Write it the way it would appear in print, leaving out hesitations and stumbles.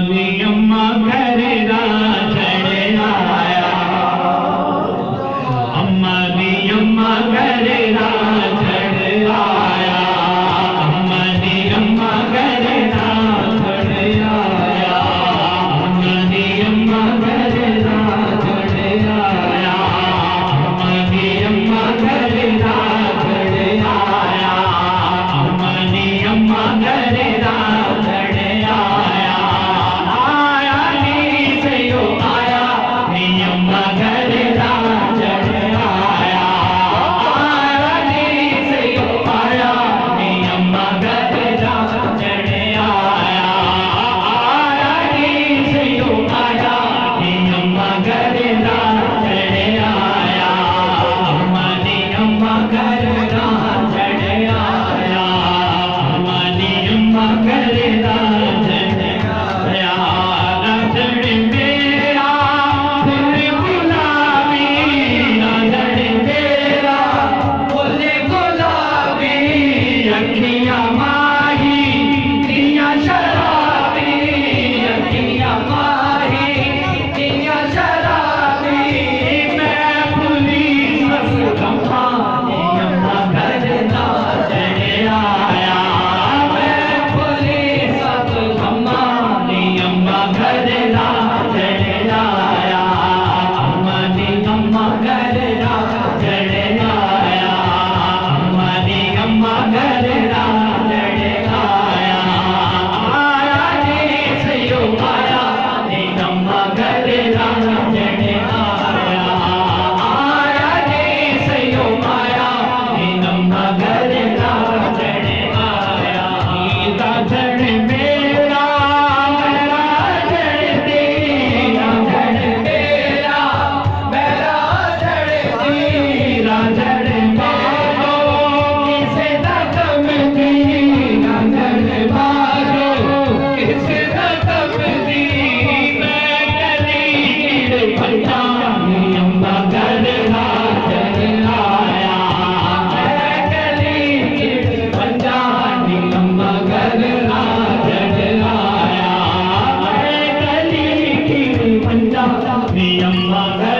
दी अम्मा घर राजड़े आया, अम्मा दी अम्मा घर राजड़े आया, अम्मा दी अम्मा घर राजड़े आया, अम्मा दी अम्मा घर राजड़े आया, अम्मा दी अम्मा घर राजड़े आया, अम्मा दी अम्मा घर राजड़े आया, आया नी से यो आया नी अम्मा घर राजड़े आया, आया नी से यो आया नी अम्मा घर राजड़े आया, आया नी से यो आया नी अम्मा घर राजड़े आया, अम्मा दी अम्मा घर राजड़े आया, अम्मा दी अम्मा घर राजड़े आया, राजड़ मेरा दिल गुलाबी, राजड़ मेरा फुल गुलाबी, अखियां माही दियां शराबी, अखियां माही दियां शराबी, मैं भुली सब गम्मा नी अम्मा घर राजड़े आया, मैं भुली सब गम्मा नी अम्मा घर राजड़े आया, अम्मा दी अम्मा घर राजड़े आया, अम्मा दी अम्मा घर राजड़े आया, आया नी से यो आया नी अम्मा घर राजड़े आया, आया नी से यो आया नी अम्मा घर राजड़े आया, राजड़ मेरा राजड़ तेरा, राजड़ मेरा राजड़ तेरा, राजड़ मारो किसे रकम दी, राजड़ मारो किसे रकम दी, मैं गली गिर पंजा नी अम्मा घर राजड़ आया, मैं गली गिर पंजा नी अम्मा घर राजड़ आया, मैं गली गिर पंजा नी अम्मा घर